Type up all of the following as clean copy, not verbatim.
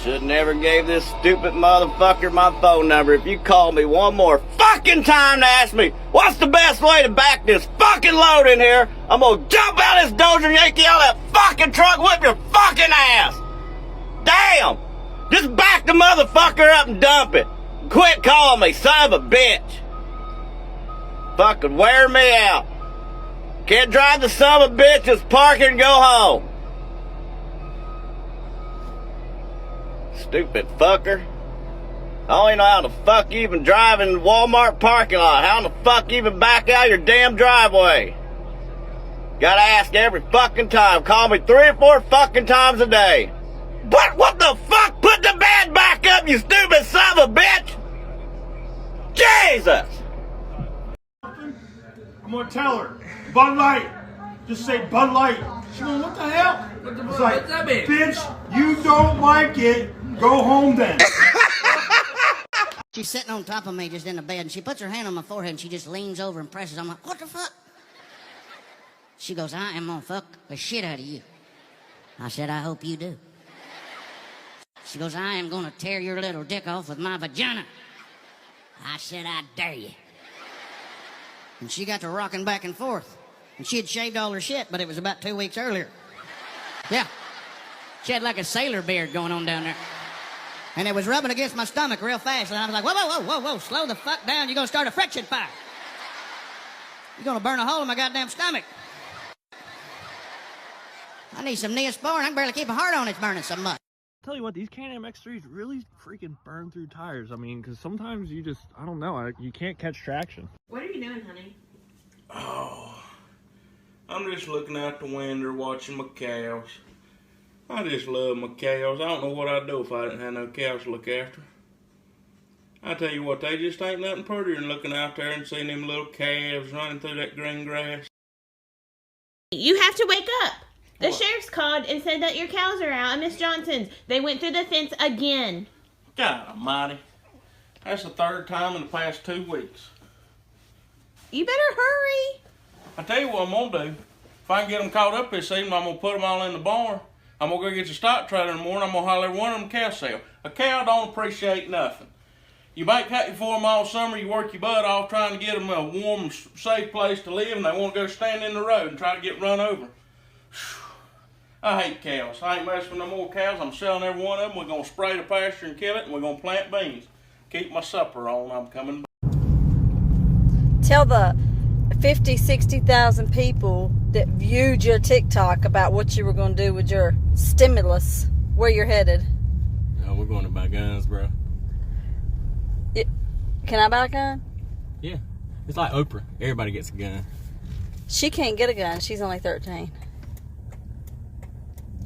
Should never gave this stupid motherfucker my phone number. If you call me one more fucking time to ask me what's the best way to back this fucking load in here, I'm gonna jump out this dozer, yank you out of that fucking truck, whip your fucking ass. Damn! Just back the motherfucker up and dump it. Quit calling me son of a bitch. Fucking wear me out. Can't drive the son of a bitch, just park it and go home. Stupid fucker. I don't even know how the fuck you even drive in the Walmart parking lot. How the fuck you even back out your damn driveway? Gotta ask every fucking time. Call me 3 or 4 fucking times a day. But what the fuck? Put the bed back up, you stupid son of a bitch! Jesus! I'm gonna tell her, Bud Light. Just say Bud Light. She's going, what the hell? It's like, what's that mean? Bitch, you don't like it, go home then. She's sitting on top of me just in the bed, and she puts her hand on my forehead, and she just leans over and presses. I'm like, what the fuck? She goes, I am gonna fuck the shit out of you. I said, I hope you do. She goes, I am gonna tear your little dick off with my vagina. I said, I dare you. And she got to rocking back and forth. And she had shaved all her shit, but it was about 2 weeks earlier. Yeah. She had like a sailor beard going on down there. And it was rubbing against my stomach real fast. And I was like, whoa, whoa, whoa, whoa, whoa, slow the fuck down. You're gonna start a friction fire. You're gonna burn a hole in my goddamn stomach. I need some Neosporin. I can barely keep a heart on. It's burning so much. Tell you what, these Can-Am X3s really freaking burn through tires. I mean, because sometimes you just, I don't know, you can't catch traction. What are you doing, honey? Oh, I'm just looking out the window watching my cows. I just love my cows. I don't know what I'd do if I didn't have no cows to look after. I tell you what, they just ain't nothing prettier than looking out there and seeing them little calves running through that green grass. You have to wake up. The What? sheriff's called and said that your cows are out at Miss Johnson's. They went through the fence again. God almighty. That's the 3rd time in the past 2 weeks. You better hurry. I tell you what I'm gonna do. If I can get them caught up this evening, I'm gonna put them all in the barn. I'm gonna go get your stock trailer in the morning. I'm gonna haul every one of them cow sale. A cow don't appreciate nothing. You bake cotton for them all summer. You work your butt off trying to get them a warm, safe place to live, and they want to go stand in the road and try to get run over. I hate cows. I ain't messing with no more cows. I'm selling every one of them. We're gonna spray the pasture and kill it, and we're gonna plant beans. Keep my supper on. I'm coming back. Tell the 50, 60,000 people that viewed your TikTok about what you were going to do with your stimulus, where you're headed. No, we're going to buy guns, bro. Can I buy a gun? Yeah. It's like Oprah. Everybody gets a gun. She can't get a gun. She's only 13.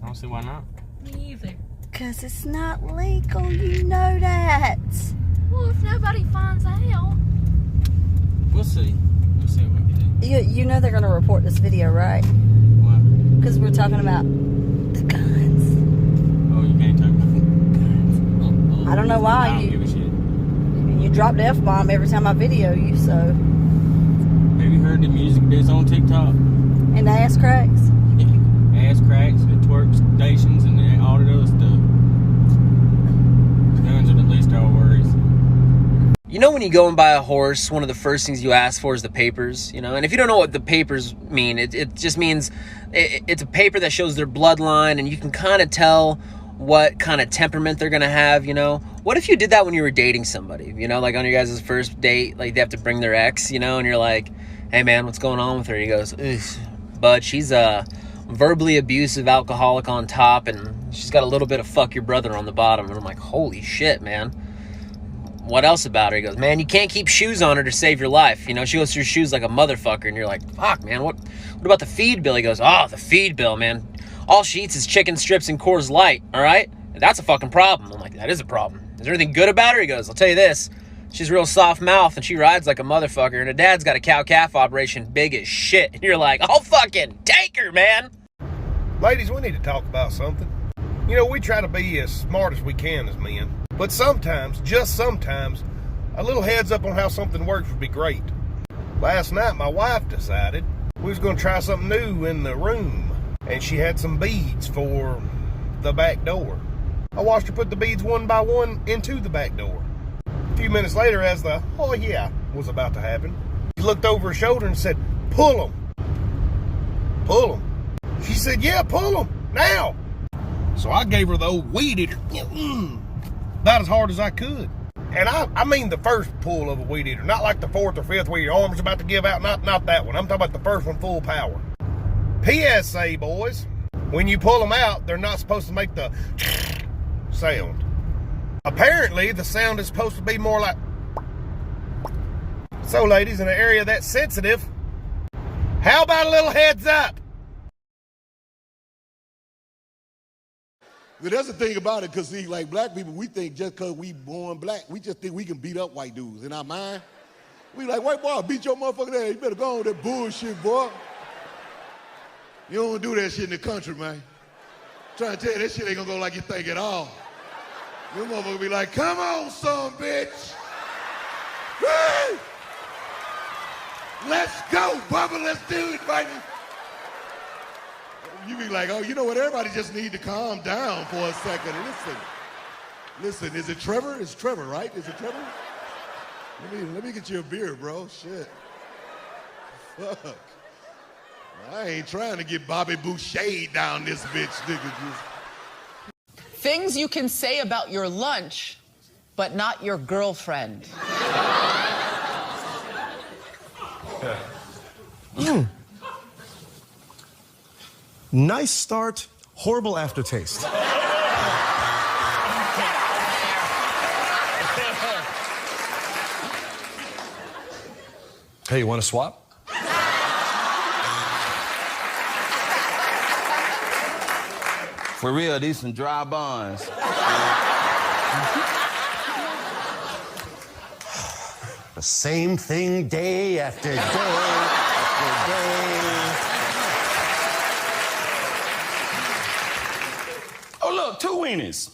I don't see why not. Me either. Because it's not legal. You know that. Well, if nobody finds out. We'll see. We'll see what we can do. You know they're going to report this video, right? Why? Because we're talking about the guns. Oh, you can't talk about guns. I don't know why. I don't give a shit. You drop the F-bomb every time I video you, so. Have you heard the music that's on TikTok? And the ass cracks. Yeah. Ass cracks, the twerk stations, and all that other stuff. Guns are the least of our worries. You know when you go and buy a horse, one of the first things you ask for is the papers, you know? And if you don't know what the papers mean, it just means it's a paper that shows their bloodline, and you can kind of tell what kind of temperament they're going to have, you know? What if you did that when you were dating somebody, you know? Like on your guys' first date, like they have to bring their ex, you know? And you're like, hey man, what's going on with her? He goes, bud, she's a verbally abusive alcoholic on top, and she's got a little bit of fuck your brother on the bottom. And I'm like, holy shit, man. What else about her? He goes, man, you can't keep shoes on her to save your life. You know, she goes through shoes like a motherfucker, and you're like, fuck, man, what about the feed bill? He goes, oh, the feed bill, man. All she eats is chicken strips and Coors Light, all right? And that's a fucking problem. I'm like, that is a problem. Is there anything good about her? He goes, I'll tell you this. She's real soft mouth, and she rides like a motherfucker, and her dad's got a cow-calf operation big as shit. And you're like, I'll fucking take her, man. Ladies, we need to talk about something. You know, we try to be as smart as we can as men. But sometimes, just sometimes, a little heads up on how something works would be great. Last night, my wife decided we was going to try something new in the room. And she had some beads for the back door. I watched her put the beads one by one into the back door. A few minutes later, as the "oh yeah" was about to happen, she looked over her shoulder and said, "Pull them. Pull them." She said, "Yeah, pull them, now." So I gave her the old weed eater, about as hard as I could. And I mean the first pull of a weed eater, not like the fourth or fifth where your arm's about to give out, not that one. I'm talking about the first one full power. PSA, boys, when you pull them out, they're not supposed to make the sound. Apparently, the sound is supposed to be more like... So, ladies, in an area that's sensitive, how about a little heads up? But that's the thing about it, because see, like black people, we think just because we born black, we just think we can beat up white dudes. In our mind, we like, white boy, beat your motherfucking ass. You better go on with that bullshit, boy. You don't do that shit in the country, man. I'm trying to tell you, that shit ain't gonna go like you think at all. Your motherfucker be like, come on, son, bitch. Woo! Let's go, Bubba, let's do it, baby. You be like, oh, you know what? Everybody just need to calm down for a second. Listen, is it Trevor? It's Trevor, right? Is it Trevor? Let me get you a beer, bro. Shit. Fuck. I ain't trying to get Bobby Boucher down this bitch, nigga. Things you can say about your lunch, but not your girlfriend. Nice start, horrible aftertaste. Hey, you want to swap? For real, these some dry buns. The same thing day after day after day. Oh, look, 2 weenies.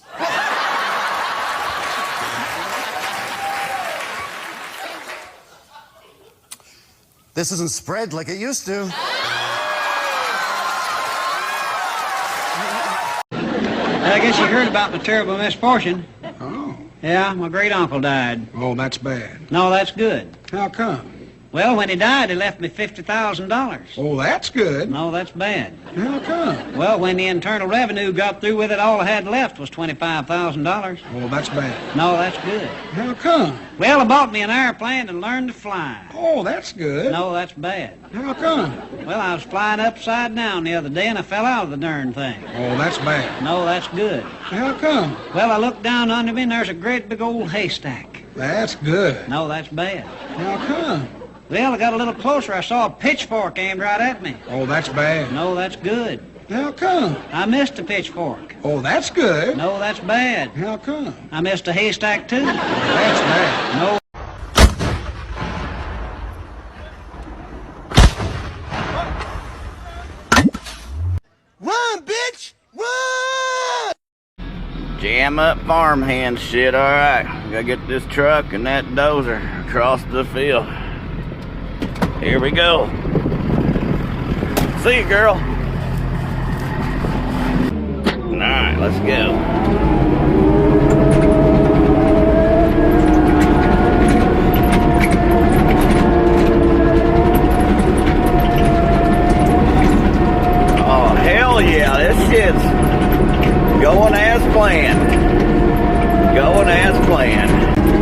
This isn't spread like it used to. I guess you heard about my terrible misfortune. Oh. Yeah, my great-uncle died. Oh, that's bad. No, that's good. How come? Well, when he died, he left me $50,000. Oh, that's good. No, that's bad. How come? Well, when the Internal Revenue got through with it, all I had left was $25,000. Oh, that's bad. No, that's good. How come? Well, I bought me an airplane and learned to fly. Oh, that's good. No, that's bad. How come? Well, I was flying upside down the other day and I fell out of the darn thing. Oh, that's bad. No, that's good. How come? Well, I looked down under me and there's a great big old haystack. That's good. No, that's bad. How come? Well, I got a little closer. I saw a pitchfork aimed right at me. Oh, that's bad. No, that's good. How come? I missed a pitchfork. Oh, that's good. No, that's bad. How come? I missed a haystack, too. That's bad. No. Run, bitch! Run! Jam up farmhand shit, alright. Gotta get this truck and that dozer across the field. Here we go. See you, girl. Alright, let's go. Oh, hell yeah, this shit's going as planned. Going as planned.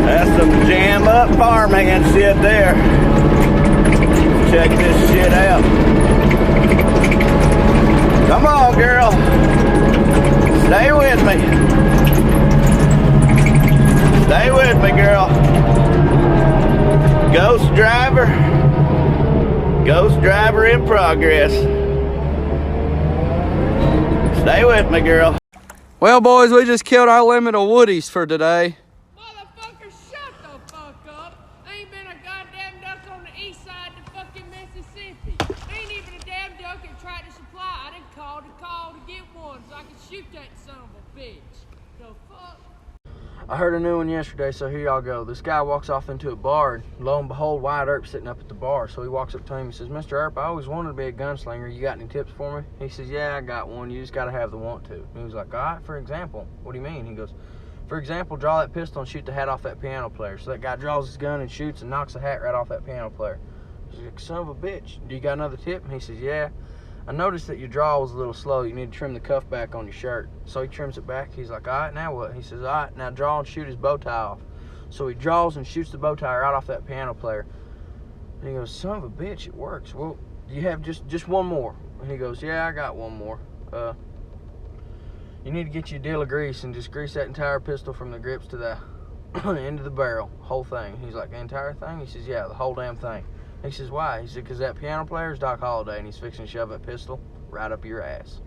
That's some jam up farmhand shit there. Check this shit out. Come on, girl. Stay with me. Stay with me, girl. Ghost driver. Ghost driver in progress. Stay with me, girl. Well, boys, we just killed our limit of woodies for today. Motherfucker, shut the fuck up. Ain't been a goddamn duck on the east side of fucking Mississippi. Ain't even a damn duck at Tractor Supply. I didn't call to get one so I could shoot that son of a bitch. The fuck? I heard a new one yesterday, so here y'all go. This guy walks off into a bar, and lo and behold, Wyatt Earp's sitting up at the bar. So he walks up to him and says, Mr. Earp, I always wanted to be a gunslinger. You got any tips for me? He says, yeah, I got one. You just got to have the want to. And he was like, all right, for example. What do you mean? He goes, for example, draw that pistol and shoot the hat off that piano player. So that guy draws his gun and shoots and knocks the hat right off that piano player. He's like, son of a bitch, do you got another tip? And he says, yeah. I noticed that your draw was a little slow. You need to trim the cuff back on your shirt. So he trims it back. He's like, all right, now what? He says, all right, now draw and shoot his bow tie off. So he draws and shoots the bow tie right off that piano player. And he goes, son of a bitch, it works. Well, do you have just one more? And he goes, yeah, I got one more. You need to get you a deal of grease and just grease that entire pistol from the grips to the end of the barrel, whole thing. He's like, the entire thing? He says, yeah, the whole damn thing. He says, why? He said, because that piano player is Doc Holliday, and he's fixing to shove that pistol right up your ass.